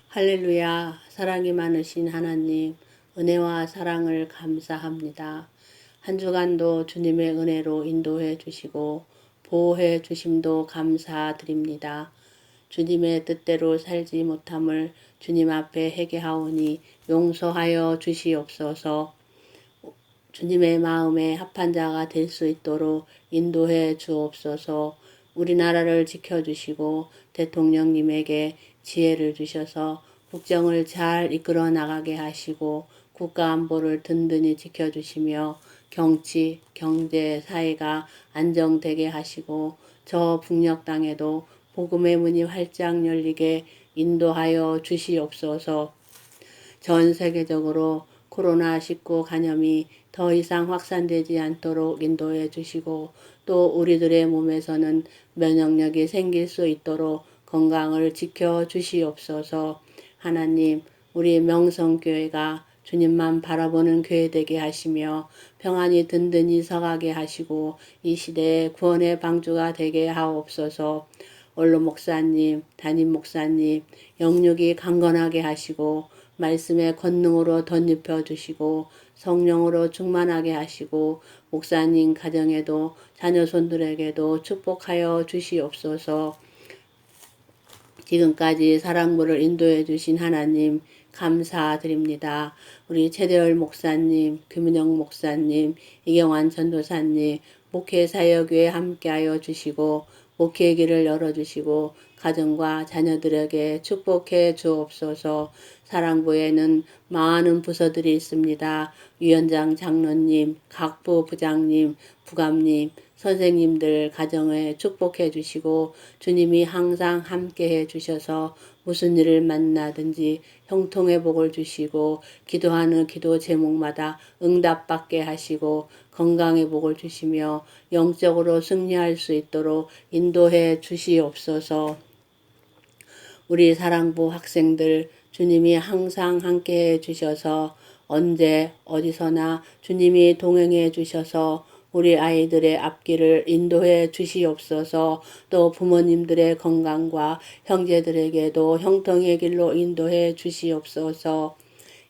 할렐루야, 사랑이 많으신 하나님, 은혜와 사랑을 감사합니다. 한 주간도 주님의 은혜로 인도해 주시고 보호해 주심도 감사드립니다. 주님의 뜻대로 살지 못함을 주님 앞에 회개하오니 용서하여 주시옵소서. 주님의 마음에 합한 자가 될 수 있도록 인도해 주옵소서. 우리나라를 지켜주시고 대통령님에게 지혜를 주셔서 국정을 잘 이끌어 나가게 하시고 국가 안보를 든든히 지켜주시며 정치, 경제, 사회가 안정되게 하시고 저 북녘 땅에도 복음의 문이 활짝 열리게 인도하여 주시옵소서. 전 세계적으로 코로나19 감염이 더 이상 확산되지 않도록 인도해 주시고 또 우리들의 몸에서는 면역력이 생길 수 있도록 건강을 지켜 주시옵소서. 하나님, 우리 명성교회가 주님만 바라보는 교회 되게 하시며 평안이 든든히 서가게 하시고 이 시대에 구원의 방주가 되게 하옵소서. 원로 목사님, 담임 목사님, 영육이 강건하게 하시고 말씀의 권능으로 덧입혀 주시고 성령으로 충만하게 하시고 목사님 가정에도 자녀손들에게도 축복하여 주시옵소서. 지금까지 사랑부를 인도해 주신 하나님 감사드립니다. 우리 최대열 목사님, 금은영 목사님, 이경환 전도사님, 목회사역에 함께하여 주시고 목회의 길을 열어주시고 가정과 자녀들에게 축복해 주옵소서. 사랑부에는 많은 부서들이 있습니다. 위원장 장로님, 각부 부장님, 부감님, 선생님들 가정에 축복해 주시고 주님이 항상 함께해 주셔서 무슨 일을 만나든지 형통의 복을 주시고 기도하는 기도 제목마다 응답받게 하시고 건강의 복을 주시며 영적으로 승리할 수 있도록 인도해 주시옵소서. 우리 사랑부 학생들 주님이 항상 함께해 주셔서 언제 어디서나 주님이 동행해 주셔서 우리 아이들의 앞길을 인도해 주시옵소서. 또 부모님들의 건강과 형제들에게도 형통의 길로 인도해 주시옵소서.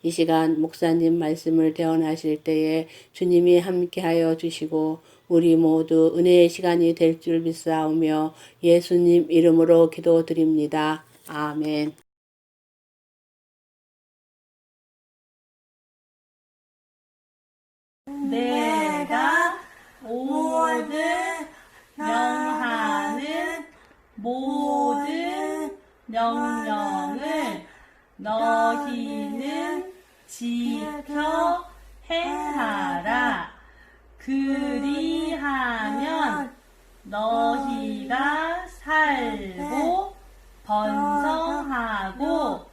이 시간 목사님 말씀을 대언하실 때에 주님이 함께하여 주시고 우리 모두 은혜의 시간이 될 줄 믿사오며 예수님 이름으로 기도드립니다. 아멘. 내가 모든 명하는 모든 명령을 너희는 지켜 행하라. 그리하면 너희가 살고 번성하고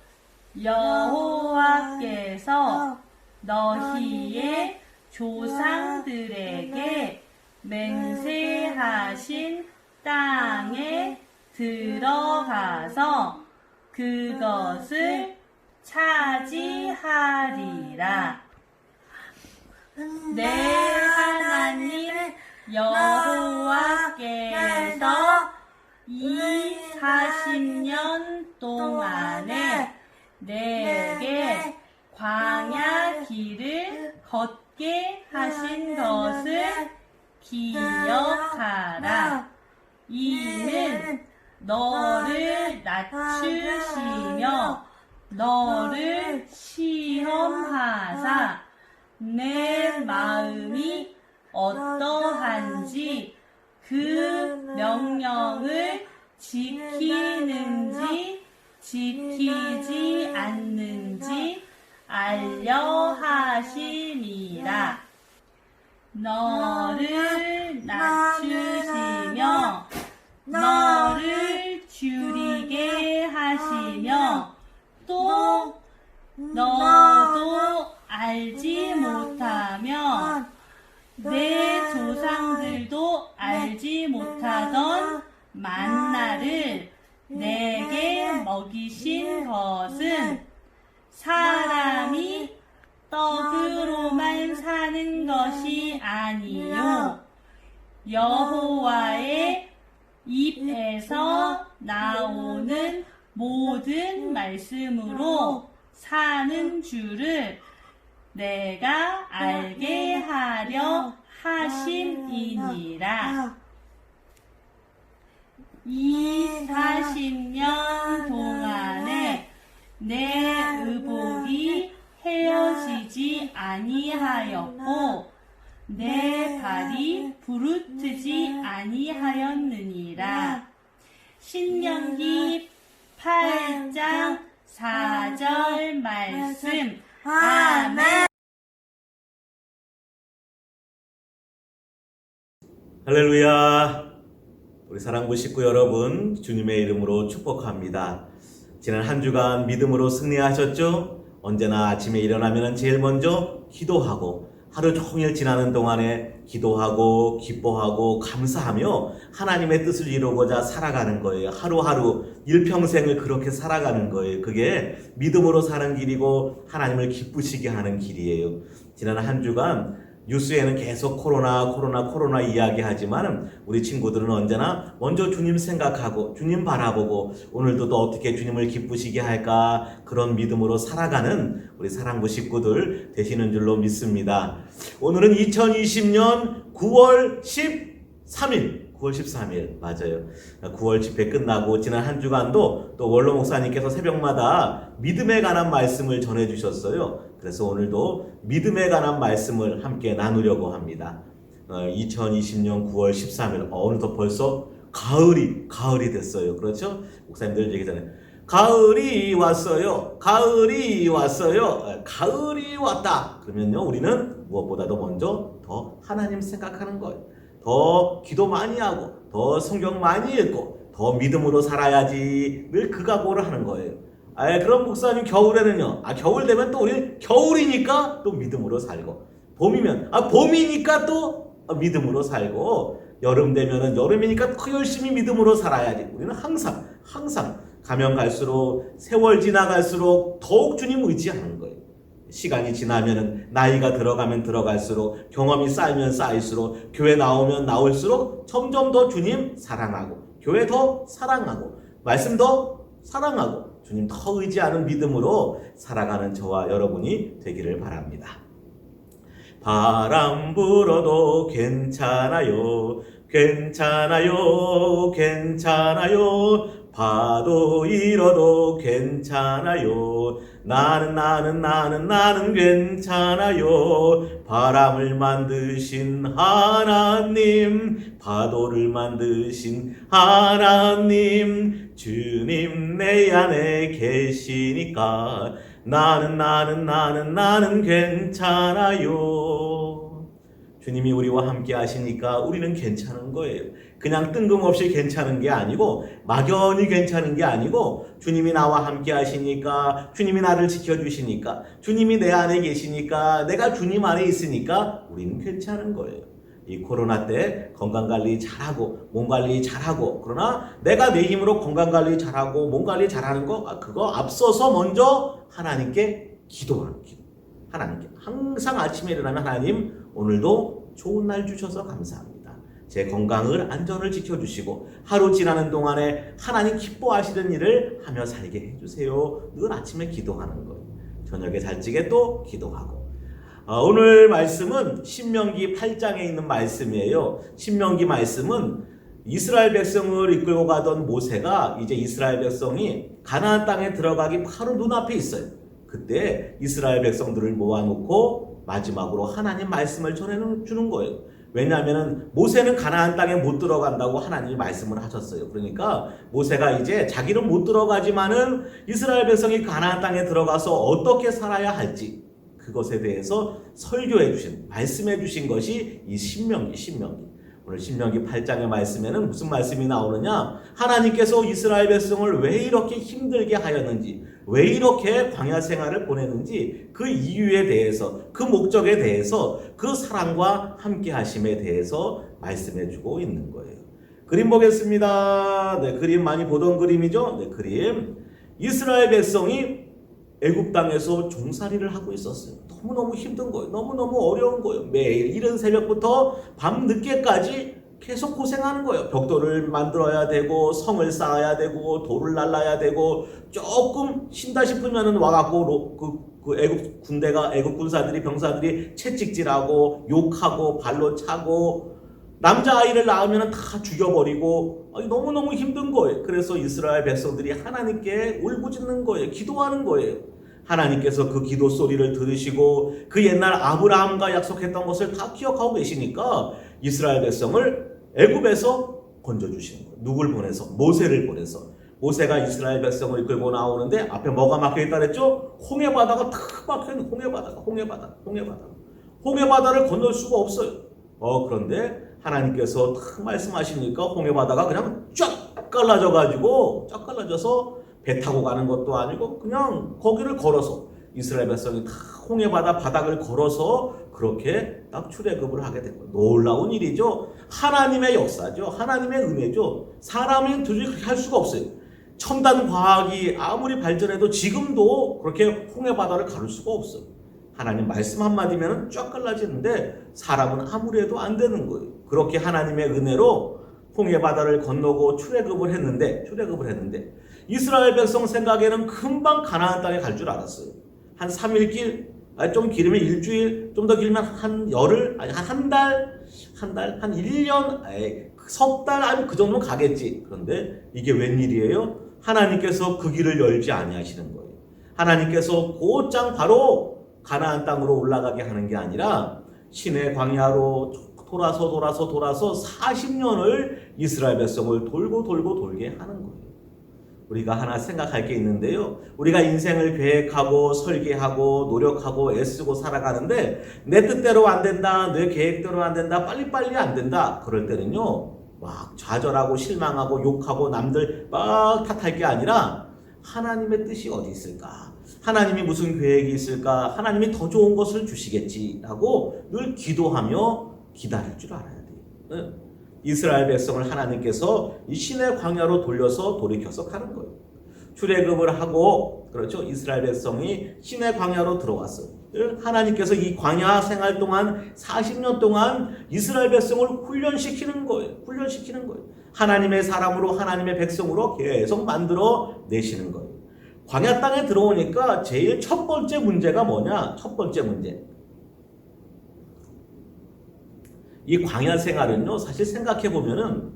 여호와께서 너희의 조상들에게 맹세하신 땅에 들어가서 그것을 차지하리라. 내 하나님 여호와께서 이 40년 동안에 내게 광야 길을 걷게 하신 것을 기억하라. 이는 너를 낮추시며 너를 시험하사 내 마음이 어떠한지 그 명령을 지키는지 지키지 않는지 알려 하심이라. 너를 낮추시며 너를 줄이게 하시며 또 너도 알지 못하면 내 조상들도 알지 못하던 만나를 내게 먹이신 것은 사람이 떡으로만 사는 것이 아니요 여호와의 입에서 나오는 모든 말씀으로 사는 줄을 내가 알게 하려 하심이니라. 이 40년 동안에 내 의복이 헤어지지 아니하였고 내 발이 부르트지 아니하였느니라. 신명기 8장 4절 말씀. 아멘. 할렐루야. 우리 사랑부 식구 여러분, 주님의 이름으로 축복합니다. 지난 한 주간 믿음으로 승리하셨죠? 언제나 아침에 일어나면 제일 먼저 기도하고 하루 종일 지나는 동안에 기도하고 기뻐하고 감사하며 하나님의 뜻을 이루고자 살아가는 거예요. 하루하루 일평생을 그렇게 살아가는 거예요. 그게 믿음으로 사는 길이고 하나님을 기쁘시게 하는 길이에요. 지난 한 주간 뉴스에는 계속 코로나 이야기하지만 우리 친구들은 언제나 먼저 주님 생각하고 주님 바라보고 오늘도 또 어떻게 주님을 기쁘시게 할까 그런 믿음으로 살아가는 우리 사랑부 식구들 되시는 줄로 믿습니다. 오늘은 2020년 9월 13일 9월 13일 맞아요. 9월 집회 끝나고 지난 한 주간도 또 원로 목사님께서 새벽마다 믿음에 관한 말씀을 전해주셨어요. 그래서 오늘도 믿음에 관한 말씀을 함께 나누려고 합니다. 2020년 9월 13일 오늘도 벌써 가을이 됐어요. 그렇죠? 목사님들 얘기 전에 가을이 왔어요. 가을이 왔다. 그러면요 우리는 무엇보다도 먼저 더 하나님 생각하는 거예요. 더 기도 많이 하고 더 성경 많이 읽고 더 믿음으로 살아야지 늘 그 각오를 하는 거예요. 그럼 목사님 겨울에는요? 겨울 되면 또 우리 겨울이니까 또 믿음으로 살고 봄이면 봄이니까 또 믿음으로 살고 여름 되면은 여름이니까 더 열심히 믿음으로 살아야지. 우리는 항상 가면 갈수록 세월 지나갈수록 더욱 주님 의지하는 거예요. 시간이 지나면은 나이가 들어가면 들어갈수록 경험이 쌓이면 쌓일수록 교회 나오면 나올수록 점점 더 주님 사랑하고 교회 더 사랑하고 말씀 더 사랑하고 주님 더 의지하는 믿음으로 살아가는 저와 여러분이 되기를 바랍니다. 바람 불어도 괜찮아요. 파도 일어도 괜찮아요. 나는 괜찮아요. 바람을 만드신 하나님, 파도를 만드신 하나님, 주님 내 안에 계시니까 나는 괜찮아요. 주님이 우리와 함께 하시니까 우리는 괜찮은 거예요. 그냥 뜬금없이 괜찮은 게 아니고 막연히 괜찮은 게 아니고 주님이 나와 함께 하시니까 주님이 나를 지켜주시니까 주님이 내 안에 계시니까 내가 주님 안에 있으니까 우리는 괜찮은 거예요. 이 코로나 때 건강관리 잘하고 몸관리 잘하고 그러나 내가 내 힘으로 건강관리 잘하고 몸관리 잘하는 거 그거 앞서서 먼저 하나님께 기도하는 기도. 하나님께 항상 아침에 일어나면 하나님 오늘도 좋은 날 주셔서 감사합니다. 제 건강을 안전을 지켜주시고 하루 지나는 동안에 하나님 기뻐하시는 일을 하며 살게 해주세요. 늘 아침에 기도하는 거예요. 저녁에 잘 지게 또 기도하고 오늘 말씀은 신명기 8장에 있는 말씀이에요. 신명기 말씀은 이스라엘 백성을 이끌고 가던 모세가 이제 이스라엘 백성이 가나안 땅에 들어가기 바로 눈앞에 있어요. 그때 이스라엘 백성들을 모아놓고 마지막으로 하나님 말씀을 전해주는 거예요. 왜냐하면 모세는 가나안 땅에 못 들어간다고 하나님이 말씀을 하셨어요. 그러니까 모세가 이제 자기는 못 들어가지만은 이스라엘 백성이 가나안 땅에 들어가서 어떻게 살아야 할지 그것에 대해서 설교해 주신, 말씀해 주신 것이 이 신명기. 오늘 신명기 8장의 말씀에는 무슨 말씀이 나오느냐? 하나님께서 이스라엘 백성을 왜 이렇게 힘들게 하였는지, 왜 이렇게 광야 생활을 보내는지 그 이유에 대해서, 그 목적에 대해서, 그 사랑과 함께 하심에 대해서 말씀해 주고 있는 거예요. 그림 보겠습니다. 네, 그림 많이 보던 그림이죠? 네, 그림. 이스라엘 백성이 애굽 땅에서 종살이를 하고 있었어요. 너무너무 힘든 거예요. 너무너무 어려운 거예요. 매일 이른 새벽부터 밤 늦게까지 계속 고생하는 거예요. 벽돌을 만들어야 되고 성을 쌓아야 되고 돌을 날라야 되고 조금 쉰다 싶으면은 와갖고 그 애국 군사들이 병사들이 채찍질하고 욕하고 발로 차고 남자아이를 낳으면 다 죽여버리고 너무너무 힘든 거예요. 그래서 이스라엘 백성들이 하나님께 울부짖는 거예요. 기도하는 거예요. 하나님께서 그 기도 소리를 들으시고 그 옛날 아브라함과 약속했던 것을 다 기억하고 계시니까 이스라엘 백성을 애굽에서 건져주시는 거예요. 누굴 보내서? 모세를 보내서. 모세가 이스라엘 백성을 이끌고 나오는데 앞에 뭐가 막혀있다 그랬죠? 홍해바다가 탁 막혀있는 홍해바다를 건널 수가 없어요. 그런데 하나님께서 탁 말씀하시니까 홍해바다가 그냥 쫙 갈라져서 배 타고 가는 것도 아니고 그냥 거기를 걸어서 이스라엘 백성이 다 홍해바다 바닥을 걸어서 그렇게 딱 출애굽을 하게 된 거예요. 놀라운 일이죠. 하나님의 역사죠. 하나님의 은혜죠. 사람이 도저히 그렇게 할 수가 없어요. 첨단 과학이 아무리 발전해도 지금도 그렇게 홍해바다를 가를 수가 없어요. 하나님 말씀 한마디면 쫙 갈라지는데 사람은 아무리 해도 안 되는 거예요. 그렇게 하나님의 은혜로 홍해바다를 건너고 출애굽을 했는데 이스라엘 백성 생각에는 금방 가나안 땅에 갈 줄 알았어요. 한 3일 길, 좀 길으면 일주일, 좀 더 길면 한 열흘, 한 달, 한 1년, 석 달, 아니 그 정도는 가겠지. 그런데 이게 웬일이에요? 하나님께서 그 길을 열지 아니하시는 거예요. 하나님께서 곧장 바로 가나안 땅으로 올라가게 하는 게 아니라 시내 광야로 돌아서 40년을 이스라엘 백성을 돌게 하는 거예요. 우리가 하나 생각할 게 있는데요. 우리가 인생을 계획하고 설계하고 노력하고 애쓰고 살아가는데 내 뜻대로 안 된다, 내 계획대로 안 된다, 빨리빨리 안 된다. 그럴 때는요. 막 좌절하고 실망하고 욕하고 남들 막 탓할 게 아니라 하나님의 뜻이 어디 있을까? 하나님이 무슨 계획이 있을까? 하나님이 더 좋은 것을 주시겠지라고 늘 기도하며 기다릴 줄 알아야 돼요. 이스라엘 백성을 하나님께서 이 시내 광야로 돌이켜서 가는 거예요. 출애굽을 하고 그렇죠. 이스라엘 백성이 시내 광야로 들어왔어요. 하나님께서 이 광야 생활 동안 40년 동안 이스라엘 백성을 훈련시키는 거예요. 하나님의 사람으로 하나님의 백성으로 계속 만들어 내시는 거예요. 광야 땅에 들어오니까 제일 첫 번째 문제가 뭐냐? 첫 번째 문제. 이 광야 생활은요, 사실 생각해보면은,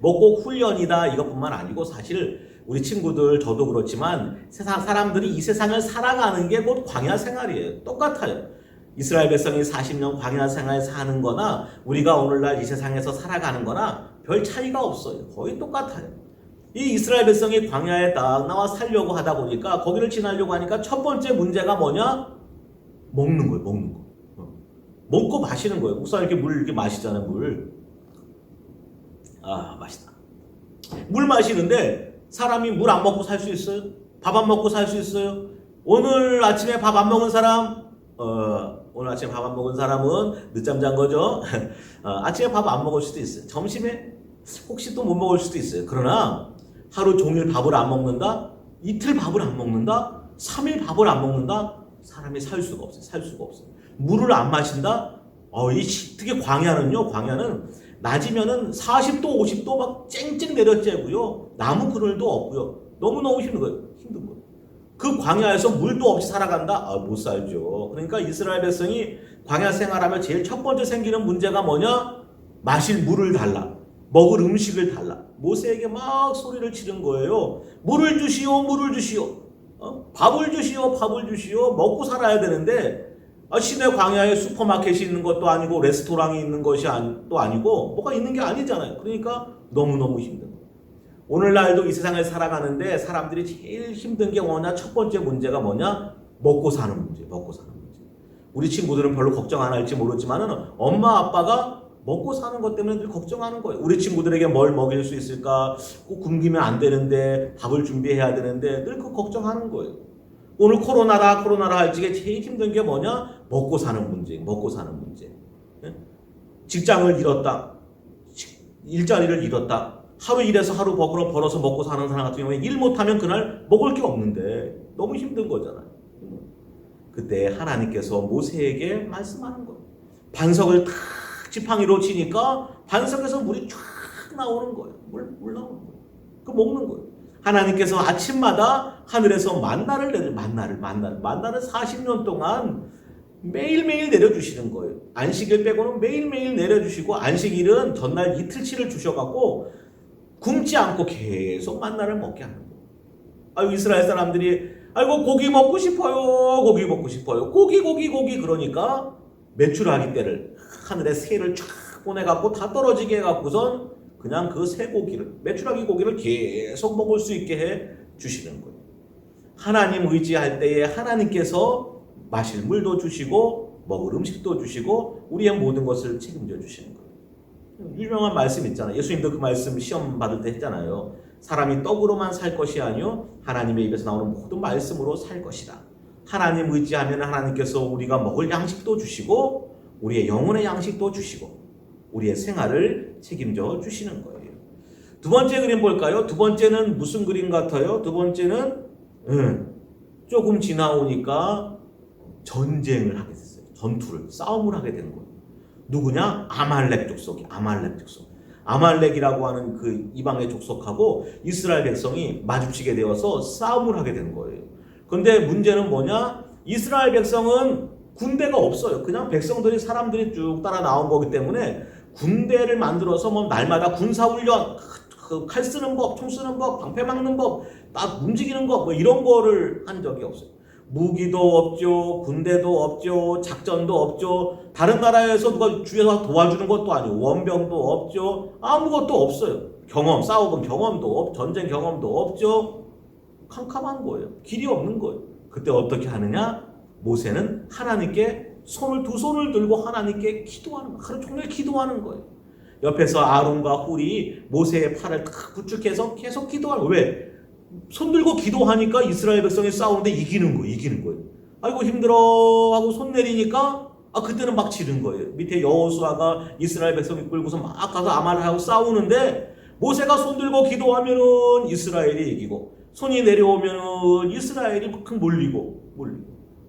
뭐 꼭 훈련이다, 이것뿐만 아니고, 사실 우리 친구들, 저도 그렇지만, 사람들이 이 세상을 살아가는 게 곧 광야 생활이에요. 똑같아요. 이스라엘 백성이 40년 광야 생활 사는 거나, 우리가 오늘날 이 세상에서 살아가는 거나, 별 차이가 없어요. 거의 똑같아요. 이 이스라엘 백성이 광야에 딱 나와 살려고 하다 보니까, 거기를 지나려고 하니까 첫 번째 문제가 뭐냐? 먹는 거예요. 먹고 마시는 거예요. 목사 이렇게 물 이렇게 마시잖아요, 물. 맛있다. 물 마시는데 사람이 물 안 먹고 살 수 있어요? 밥 안 먹고 살 수 있어요? 오늘 아침에 밥 안 먹은 사람, 오늘 아침에 밥 안 먹은 사람은 늦잠 잔 거죠? 아침에 밥 안 먹을 수도 있어요. 점심에 혹시 또 못 먹을 수도 있어요. 그러나 하루 종일 밥을 안 먹는다? 이틀 밥을 안 먹는다? 3일 밥을 안 먹는다? 사람이 살 수가 없어요. 물을 안 마신다? 특히 광야는 낮이면은 40도, 50도 막 쨍쨍 내려쬐고요. 나무 그늘도 없고요. 너무너무 힘든 거예요. 그 광야에서 물도 없이 살아간다? 못 살죠. 그러니까 이스라엘 백성이 광야 생활하면 제일 첫 번째 생기는 문제가 뭐냐? 마실 물을 달라. 먹을 음식을 달라. 모세에게 막 소리를 치는 거예요. 물을 주시오. 밥을 주시오. 먹고 살아야 되는데 시내 광야에 슈퍼마켓이 있는 것도 아니고 레스토랑이 있는 것이 또 아니고 뭐가 있는 게 아니잖아요. 그러니까 너무너무 힘든 거예요. 오늘날도 이 세상을 살아가는데 사람들이 제일 힘든 게 뭐냐? 첫 번째 문제가 뭐냐? 먹고 사는 문제. 우리 친구들은 별로 걱정 안 할지 모르지만은 엄마 아빠가 먹고 사는 것 때문에 늘 걱정하는 거예요. 우리 친구들에게 뭘 먹일 수 있을까? 꼭 굶기면 안 되는데 밥을 준비해야 되는데 늘 그 걱정하는 거예요. 오늘 코로나라 할지 제일 힘든 게 뭐냐? 먹고 사는 문제. 직장을 잃었다. 일자리를 잃었다. 하루 일해서 하루 벌어서 먹고 사는 사람 같은 경우에 일 못하면 그날 먹을 게 없는데 너무 힘든 거잖아요. 그때 하나님께서 모세에게 말씀하는 거예요. 반석을 탁 지팡이로 치니까 반석에서 물이 쫙 나오는 거예요. 물 나오는 거예요. 그 먹는 거예요. 하나님께서 아침마다 하늘에서 만나를 40년 동안 매일매일 내려주시는 거예요. 안식일 빼고는 매일매일 내려주시고, 안식일은 전날 이틀치를 주셔갖고 굶지 않고 계속 만나를 먹게 하는 거예요. 아유, 이스라엘 사람들이 아이고 고기 먹고 싶어요. 고기 먹고 싶어요. 고기 그러니까 메추라기 떼를 하늘에 새를 쫙 보내갖고 다 떨어지게 해갖고선 그냥 그 쇠고기를, 메추라기 고기를 계속 먹을 수 있게 해 주시는 거예요. 하나님 의지할 때에 하나님께서 마실 물도 주시고 먹을 음식도 주시고 우리의 모든 것을 책임져 주시는 거예요. 유명한 말씀 있잖아요. 예수님도 그 말씀 시험 받을 때 했잖아요. 사람이 떡으로만 살 것이 아니요 하나님의 입에서 나오는 모든 말씀으로 살 것이다. 하나님 의지하면 하나님께서 우리가 먹을 양식도 주시고 우리의 영혼의 양식도 주시고 우리의 생활을 책임져 주시는 거예요. 두 번째 그림 볼까요? 두 번째는 무슨 그림 같아요? 두 번째는 조금 지나오니까 전쟁을 하게 됐어요. 전투를, 싸움을 하게 된 거예요. 누구냐? 아말렉 족속이. 아말렉이라고 하는 그 이방의 족속하고 이스라엘 백성이 마주치게 되어서 싸움을 하게 된 거예요. 그런데 문제는 뭐냐? 이스라엘 백성은 군대가 없어요. 그냥 백성들이, 사람들이 쭉 따라 나온 거기 때문에 군대를 만들어서 뭐 날마다 군사훈련, 칼 쓰는 법, 총 쓰는 법, 방패 막는 법, 딱 움직이는 거, 뭐 이런 거를 한 적이 없어요. 무기도 없죠. 군대도 없죠. 작전도 없죠. 다른 나라에서 누가 주위에서 도와주는 것도 아니고 원병도 없죠. 아무것도 없어요. 싸워본 경험도 전쟁 경험도 없죠. 캄캄한 거예요. 길이 없는 거예요. 그때 어떻게 하느냐? 모세는 하나님께 두 손을 들고 하나님께 기도하는 거예요. 하루 종일 기도하는 거예요. 옆에서 아론과 훌이 모세의 팔을 탁 부축해서 계속 기도하는 거예요. 왜? 손 들고 기도하니까 이스라엘 백성이 싸우는데 이기는 거예요. 아이고 힘들어 하고 손 내리니까 그때는 막 지른 거예요. 밑에 여호수아가 이스라엘 백성 이끌고서 막 가서 아말렉하고 싸우는데 모세가 손 들고 기도하면은 이스라엘이 이기고 손이 내려오면은 이스라엘이 막 몰리고.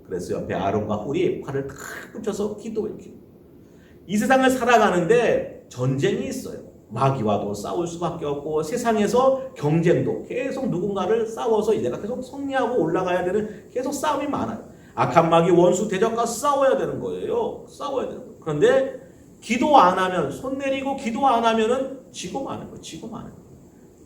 그래서 옆에 아론과 훌이 팔을 탁 붙여서 기도해요. 이 세상을 살아가는데 전쟁이 있어요. 마귀와도 싸울 수밖에 없고 세상에서 경쟁도 계속 누군가를 싸워서 내가 계속 승리하고 올라가야 되는 계속 싸움이 많아요. 악한 마귀 원수 대적과 싸워야 되는 거예요. 그런데 기도 안 하면, 손 내리고 기도 안 하면은 지고 마는 거예요.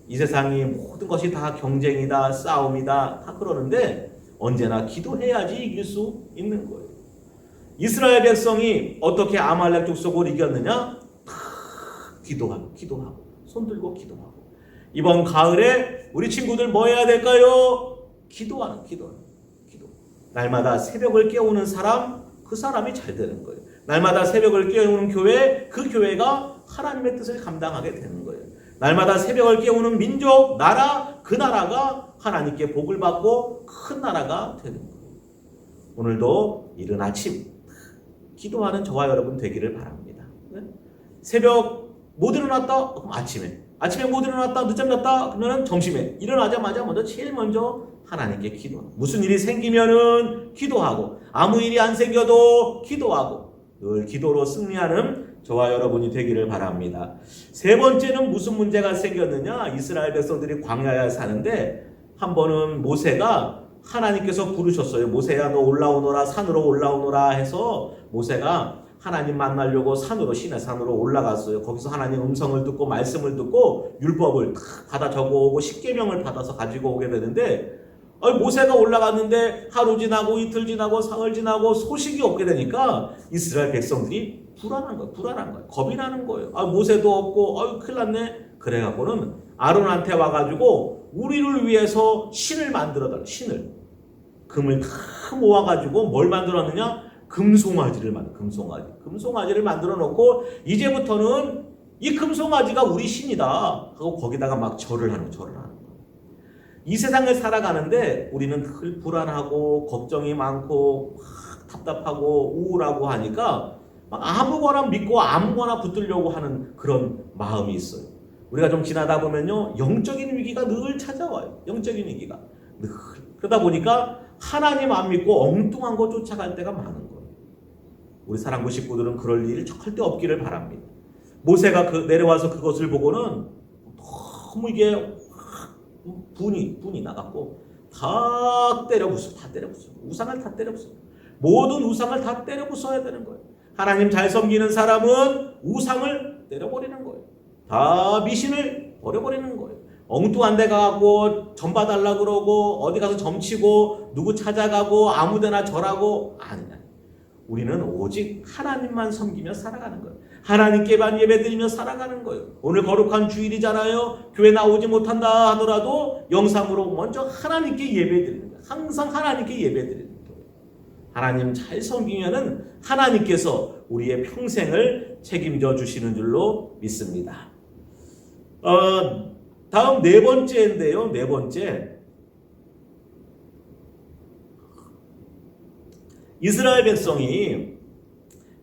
이 세상이 모든 것이 다 경쟁이다, 싸움이다 다 그러는데 언제나 기도해야지 이길 수 있는 거예요. 이스라엘 백성이 어떻게 아말렉 족속을 이겼느냐? 기도하고 손 들고 기도하고. 이번 가을에 우리 친구들 뭐 해야 될까요? 기도. 날마다 새벽을 깨우는 사람, 그 사람이 잘 되는 거예요. 날마다 새벽을 깨우는 교회, 그 교회가 하나님의 뜻을 감당하게 되는 거예요. 날마다 새벽을 깨우는 민족, 나라, 그 나라가 하나님께 복을 받고 큰 나라가 되는 거예요. 오늘도 이른 아침 기도하는 저와 여러분 되기를 바랍니다. 새벽 못 일어났다? 그럼 아침에 못 일어났다? 늦잠 잤다? 그러면 점심에 일어나자마자 제일 먼저 하나님께 기도하고, 무슨 일이 생기면은 기도하고, 아무 일이 안 생겨도 기도하고, 늘 기도로 승리하는 저와 여러분이 되기를 바랍니다. 세 번째는 무슨 문제가 생겼느냐? 이스라엘 백성들이 광야에 사는데 한 번은 모세가, 하나님께서 부르셨어요. 모세야 너 올라오너라, 산으로 올라오너라 해서 모세가 하나님 만나려고 시내 산으로 올라갔어요. 거기서 하나님 음성을 듣고 말씀을 듣고 율법을 받아 적어오고 십계명을 받아서 가지고 오게 되는데, 모세가 올라갔는데 하루 지나고 이틀 지나고 사흘 지나고 소식이 없게 되니까 이스라엘 백성들이 불안한 거예요. 겁이 나는 거예요. 모세도 없고 큰일 났네. 그래갖고는 아론한테 와가지고 우리를 위해서 신을 만들어달라. 금을 다 모아가지고 뭘 만들었느냐? 금송아지를 만들어 놓고 이제부터는 이 금송아지가 우리 신이다 하고 거기다가 막 절을 하는 거예요. 이 세상을 살아가는데 우리는 늘 불안하고 걱정이 많고 답답하고 우울하고 하니까 막 아무거나 믿고 아무거나 붙들려고 하는 그런 마음이 있어요. 우리가 좀 지나다 보면요, 영적인 위기가 늘 찾아와요. 그러다 보니까 하나님 안 믿고 엉뚱한 거 쫓아갈 때가 많은 거예요. 우리 사랑부 식구들은 그럴 일이 절대 없기를 바랍니다. 모세가 내려와서 그것을 보고는 너무 이게 분이 나갔고 다 때려 부숴. 우상을 다 때려 부숴. 모든 우상을 다 때려 부숴야 되는 거예요. 하나님 잘 섬기는 사람은 우상을 때려버리는 거예요. 다 미신을 버려버리는 거예요. 엉뚱한 데 가고 점 봐달라 그러고 어디 가서 점치고 누구 찾아가고 아무데나 절하고 아니야. 우리는 오직 하나님만 섬기며 살아가는 거예요. 하나님께만 예배드리며 살아가는 거예요. 오늘 거룩한 주일이잖아요. 교회 나오지 못한다 하더라도 영상으로 먼저 하나님께 예배드리는 거예요. 항상 하나님께 예배드리는 거예요. 하나님 잘 섬기면은 하나님께서 우리의 평생을 책임져 주시는 줄로 믿습니다. 다음 네 번째인데요. 네 번째. 이스라엘 백성이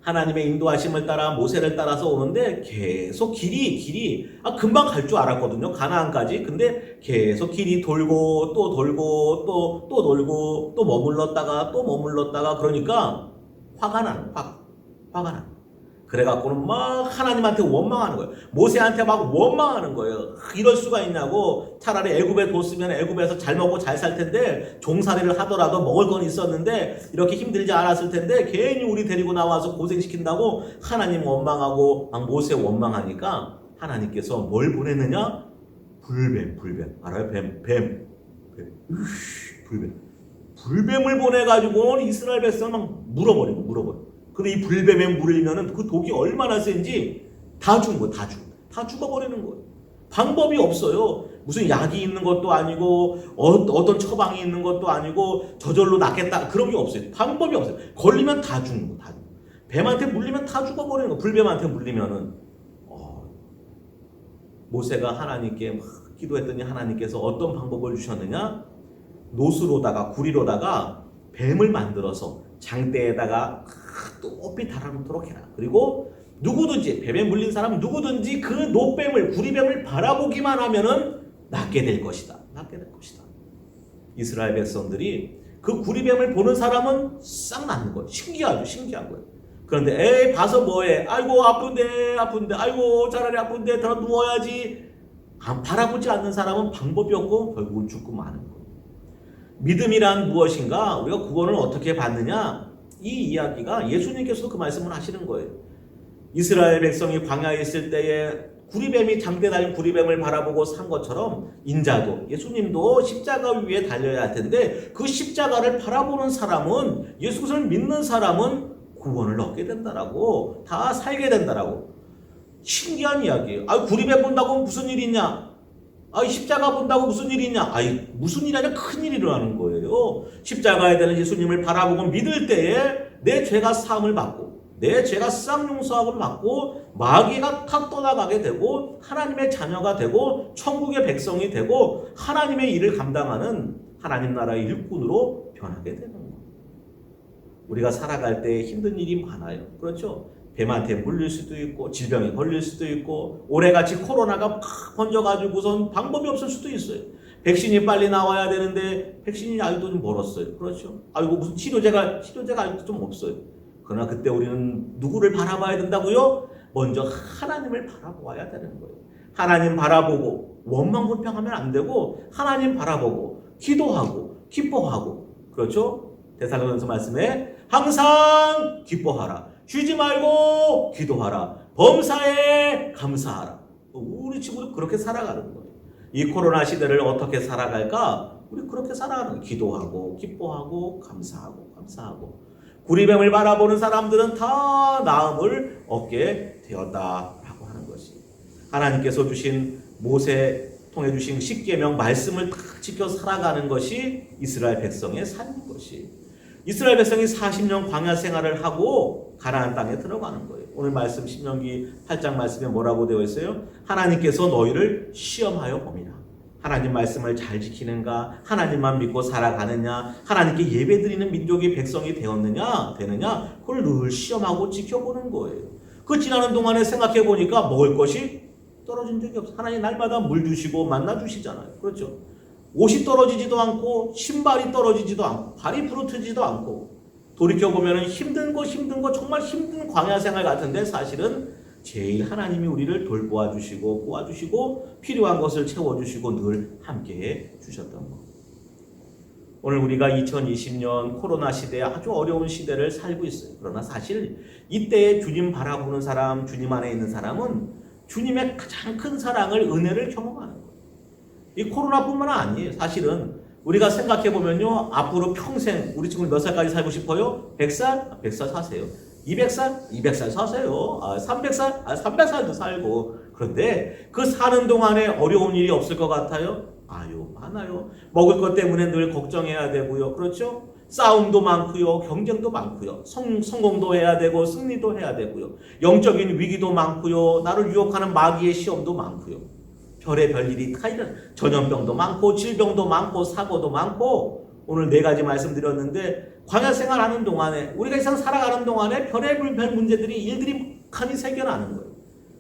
하나님의 인도하심을 따라 모세를 따라서 오는데 계속 길이 금방 갈 줄 알았거든요. 가나안까지. 근데 계속 길이 돌고 또 돌고 또 돌고 또 머물렀다가 그러니까 화가 나. 그래갖고는 막 하나님한테 원망하는 거예요. 모세한테 막 원망하는 거예요. 이럴 수가 있냐고. 차라리 애굽에 뒀으면 애굽에서 잘 먹고 잘 살 텐데 종살이를 하더라도 먹을 건 있었는데 이렇게 힘들지 않았을 텐데 괜히 우리 데리고 나와서 고생시킨다고 하나님 원망하고 막 모세 원망하니까 하나님께서 뭘 보냈느냐? 불뱀. 알아요? 뱀. 불뱀을 보내가지고 이스라엘 백성을 막 물어버려. 근데 이 불뱀에 물리면은 그 독이 얼마나 센지 다 죽은 거예요. 다 죽어버리는 거예요. 방법이 없어요. 무슨 약이 있는 것도 아니고 어떤 처방이 있는 것도 아니고 저절로 낫겠다 그런 게 없어요. 방법이 없어요. 걸리면 다 죽는 거예요. 뱀한테 물리면 다 죽어버리는 거예요. 불뱀한테 물리면은 모세가 하나님께 막 기도했더니 하나님께서 어떤 방법을 주셨느냐? 노수로다가 구리로다가 뱀을 만들어서 장대에다가 높이 달아놓도록 해라. 그리고 누구든지 뱀에 물린 사람은 누구든지 그 노뱀을 구리뱀을 바라보기만 하면은 낫게 될 것이다. 이스라엘 백성들이 그 구리뱀을 보는 사람은 싹 낫는 거예요. 신기한 거예요. 그런데 봐서 뭐해? 아이고 아픈데 아이고 차라리 아픈데 더 누워야지. 바라보지 않는 사람은 방법이 없고 결국은 죽고 마는 거예요. 믿음이란 무엇인가? 우리가 구원을 어떻게 받느냐? 이 이야기가 예수님께서 그 말씀을 하시는 거예요. 이스라엘 백성이 광야에 있을 때에 구리뱀이 장대 달린 구리뱀을 바라보고 산 것처럼 인자도 예수님도 십자가 위에 달려야 할 텐데 그 십자가를 바라보는 사람은 예수 그리스도를 믿는 사람은 구원을 얻게 된다라고 다 살게 된다라고. 신기한 이야기예요. 구리뱀 본다고 무슨 일이 있냐? 십자가 본다고 무슨 일이 있냐? 무슨 일이 아니라 큰 일이 일어나는 거예요. 십자가에 대한 예수님을 바라보고 믿을 때에 내 죄가 사함을 받고 내 죄가 쌍용서함을 받고 마귀가 탁 떠나가게 되고 하나님의 자녀가 되고 천국의 백성이 되고 하나님의 일을 감당하는 하나님 나라의 일꾼으로 변하게 되는 거예요. 우리가 살아갈 때 힘든 일이 많아요. 그렇죠? 뱀한테 물릴 수도 있고 질병이 걸릴 수도 있고 올해같이 코로나가 팍 번져가지고선 방법이 없을 수도 있어요. 백신이 빨리 나와야 되는데 백신이 아직도 좀 멀었어요. 그렇죠? 무슨 치료제가 아직도 좀 없어요. 그러나 그때 우리는 누구를 바라봐야 된다고요? 먼저 하나님을 바라보아야 되는 거예요. 하나님 바라보고 원망불평하면 안 되고 하나님 바라보고 기도하고 기뻐하고 그렇죠? 데살로니가서 말씀에 항상 기뻐하라. 쉬지 말고 기도하라. 범사에 감사하라. 우리 친구도 그렇게 살아가는 거예요. 이 코로나 시대를 어떻게 살아갈까? 우리 그렇게 살아가는 거예요. 기도하고 기뻐하고 감사하고 구리뱀을 바라보는 사람들은 다 나음을 얻게 되었다라고 하는 것이 하나님께서 주신 모세 통해 주신 십계명 말씀을 다 지켜 살아가는 것이 이스라엘 백성의 삶인 것이 이스라엘 백성이 40년 광야 생활을 하고 가나안 땅에 들어가는 거예요. 오늘 말씀 신명기 8장 말씀에 뭐라고 되어 있어요? 하나님께서 너희를 시험하여 봄이라. 하나님 말씀을 잘 지키는가? 하나님만 믿고 살아가느냐? 하나님께 예배드리는 민족이 백성이 되느냐? 그걸 늘 시험하고 지켜보는 거예요. 그 지나는 동안에 생각해 보니까 먹을 것이 떨어진 적이 없어요. 하나님 날마다 물 주시고 만나 주시잖아요. 그렇죠? 옷이 떨어지지도 않고 신발이 떨어지지도 않고 발이 부러뜨지도 않고 돌이켜보면 힘든 거 정말 힘든 광야 생활 같은데 사실은 제일 하나님이 우리를 돌보아 주시고 도와주시고 필요한 것을 채워주시고 늘 함께해 주셨던 것. 오늘 우리가 2020년 코로나 시대에 아주 어려운 시대를 살고 있어요. 그러나 사실 이때에 주님 바라보는 사람, 주님 안에 있는 사람은 주님의 가장 큰 사랑을, 은혜를 경험하는 거예요. 이 코로나뿐만 아니에요. 사실은 우리가 생각해보면요, 앞으로 평생 우리 친구 몇 살까지 살고 싶어요? 100살? 100살 사세요. 200살? 200살 사세요. 300살? 300살도 살고. 그런데 그 사는 동안에 어려운 일이 없을 것 같아요? 아유, 많아요. 먹을 것 때문에 늘 걱정해야 되고요. 그렇죠? 싸움도 많고요. 경쟁도 많고요. 성공도 해야 되고 승리도 해야 되고요. 영적인 위기도 많고요. 나를 유혹하는 마귀의 시험도 많고요. 별의 일이 다 이런 전염병도 많고 질병도 많고 사고도 많고 오늘 4가지 말씀드렸는데 광야 생활하는 동안에 우리가 이 세상 살아가는 동안에 별의별 문제들이 일들이 많이 생겨나는 거예요.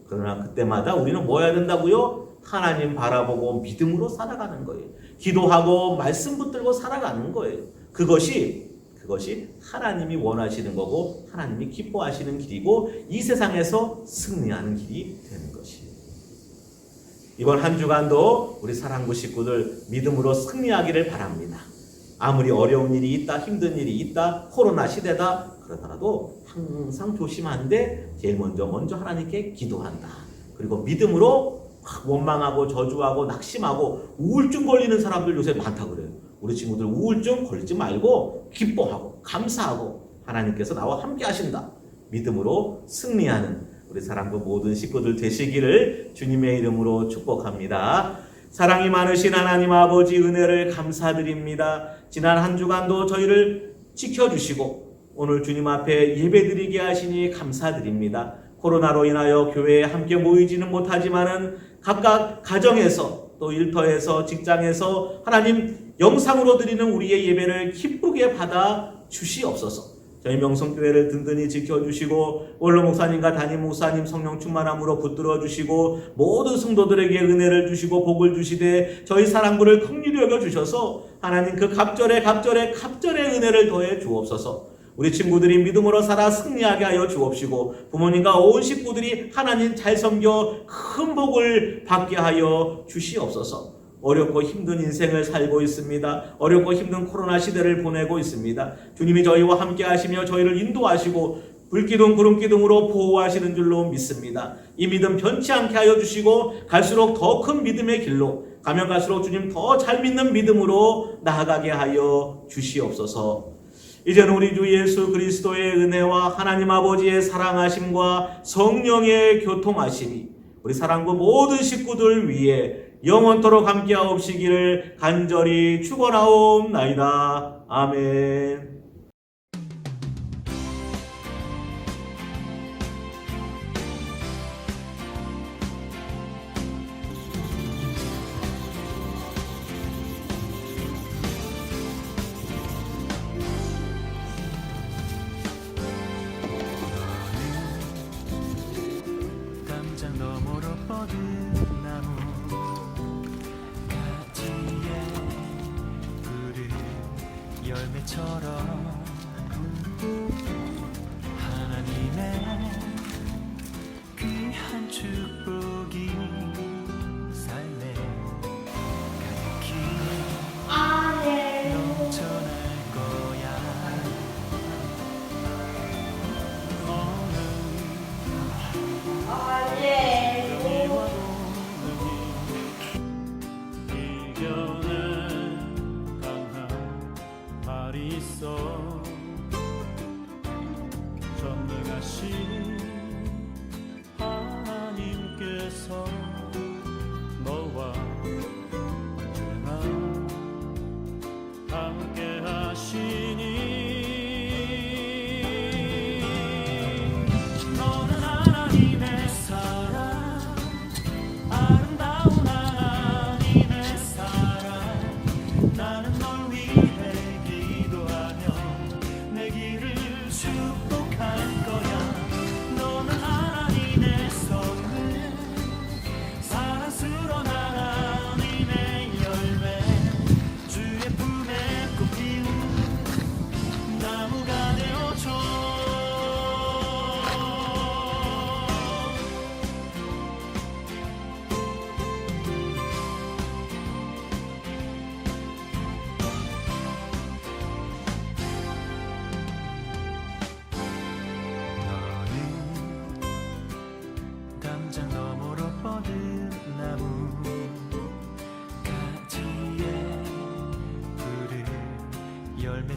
그러나 그때마다 우리는 뭐 해야 된다고요? 하나님 바라보고 믿음으로 살아가는 거예요. 기도하고 말씀 붙들고 살아가는 거예요. 그것이 하나님이 원하시는 거고 하나님이 기뻐하시는 길이고 이 세상에서 승리하는 길이 되는 것이에요. 이번 한 주간도 우리 사랑부 식구들 믿음으로 승리하기를 바랍니다. 아무리 어려운 일이 있다, 힘든 일이 있다, 코로나 시대다 그러더라도 항상 조심하는데 제일 먼저 하나님께 기도한다. 그리고 믿음으로 원망하고 저주하고 낙심하고 우울증 걸리는 사람들 요새 많다 그래요. 우리 친구들 우울증 걸리지 말고 기뻐하고 감사하고 하나님께서 나와 함께 하신다. 믿음으로 승리하는 우리 사랑부 모든 식구들 되시기를 주님의 이름으로 축복합니다. 사랑이 많으신 하나님 아버지 은혜를 감사드립니다. 지난 한 주간도 저희를 지켜주시고 오늘 주님 앞에 예배드리게 하시니 감사드립니다. 코로나로 인하여 교회에 함께 모이지는 못하지만은 각각 가정에서 또 일터에서 직장에서 하나님 영상으로 드리는 우리의 예배를 기쁘게 받아 주시옵소서. 저희 명성교회를 든든히 지켜주시고 원로 목사님과 담임 목사님 성령 충만함으로 붙들어 주시고 모든 성도들에게 은혜를 주시고 복을 주시되 저희 사랑부를 긍휼히 여겨 주셔서 하나님 그 갑절에 은혜를 더해 주옵소서. 우리 친구들이 믿음으로 살아 승리하게 하여 주옵시고 부모님과 온 식구들이 하나님 잘 섬겨 큰 복을 받게 하여 주시옵소서. 어렵고 힘든 인생을 살고 있습니다. 어렵고 힘든 코로나 시대를 보내고 있습니다. 주님이 저희와 함께 하시며 저희를 인도하시고 불기둥 구름기둥으로 보호하시는 줄로 믿습니다. 이 믿음 변치 않게 하여 주시고 갈수록 더 큰 믿음의 길로 가면 갈수록 주님 더 잘 믿는 믿음으로 나아가게 하여 주시옵소서. 이제는 우리 주 예수 그리스도의 은혜와 하나님 아버지의 사랑하심과 성령의 교통하심이 우리 사랑부 모든 식구들 위해 영원토록 함께하옵시기를 간절히 축원하옵나이다. 아멘. 담장 너머로 뻗은 나무 가지에 푸른 열매처럼 하나님의 귀한 축복이 삶에 가득히 넘쳐날 거야. 있어 전능하신 하나님께서 너와 언제나 함께 하시니 너는 하나님의 사랑 아름다운 하나님의 사랑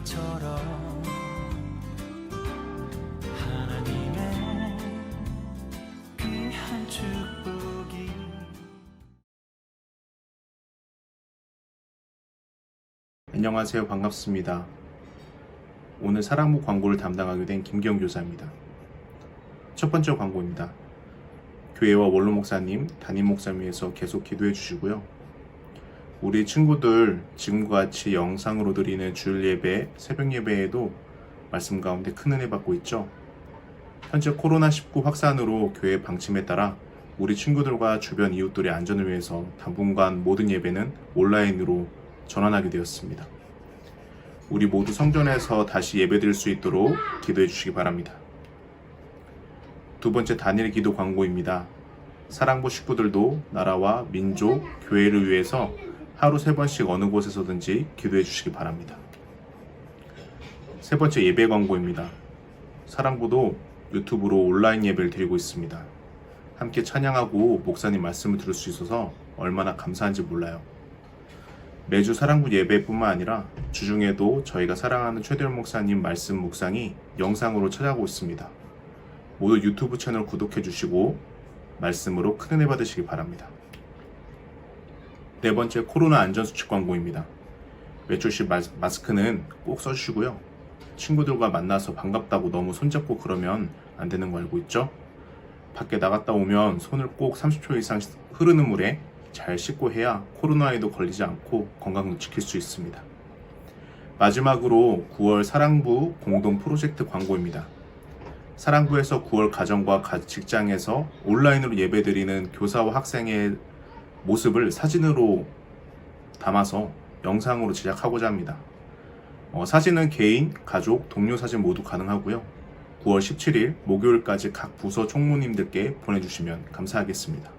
노래처럼 하나님의 귀한 축복이 안녕하세요. 반갑습니다. 오늘 사랑부 광고를 담당하게 된 김기영 교사입니다. 첫 번째 광고입니다. 교회와 원로 목사님, 담임 목사님 위해서 계속 기도해 주시고요. 우리 친구들 지금과 같이 영상으로 드리는 주일 예배, 새벽 예배에도 말씀 가운데 큰 은혜 받고 있죠. 현재 코로나19 확산으로 교회 방침에 따라 우리 친구들과 주변 이웃들의 안전을 위해서 당분간 모든 예배는 온라인으로 전환하게 되었습니다. 우리 모두 성전에서 다시 예배드릴 수 있도록 기도해 주시기 바랍니다. 두 번째 단일 기도 광고입니다. 사랑부 식구들도 나라와 민족, 교회를 위해서 하루 3번씩 어느 곳에서든지 기도해 주시기 바랍니다. 세 번째 예배 광고입니다. 사랑부도 유튜브로 온라인 예배를 드리고 있습니다. 함께 찬양하고 목사님 말씀을 들을 수 있어서 얼마나 감사한지 몰라요. 매주 사랑부 예배뿐만 아니라 주중에도 저희가 사랑하는 최대열 목사님 말씀 묵상이 영상으로 찾아오고 있습니다. 모두 유튜브 채널 구독해 주시고 말씀으로 큰 은혜 받으시기 바랍니다. 네 번째 코로나 안전수칙 광고입니다. 외출 시 마스크는 꼭 써주시고요. 친구들과 만나서 반갑다고 너무 손잡고 그러면 안 되는 거 알고 있죠? 밖에 나갔다 오면 손을 꼭 30초 이상 흐르는 물에 잘 씻고 해야 코로나에도 걸리지 않고 건강도 지킬 수 있습니다. 마지막으로 9월 사랑부 공동 프로젝트 광고입니다. 사랑부에서 9월 가정과 직장에서 온라인으로 예배드리는 교사와 학생의 모습을 사진으로 담아서 영상으로 제작하고자 합니다. 사진은 개인, 가족, 동료 사진 모두 가능하고요. 9월 17일 목요일까지 각 부서 총무님들께 보내주시면 감사하겠습니다.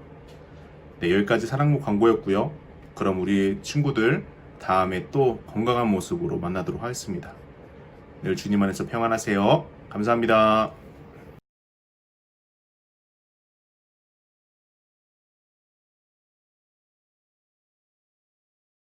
네, 여기까지 사랑부 광고였고요. 그럼 우리 친구들 다음에 또 건강한 모습으로 만나도록 하겠습니다. 늘 주님 안에서 평안하세요. 감사합니다.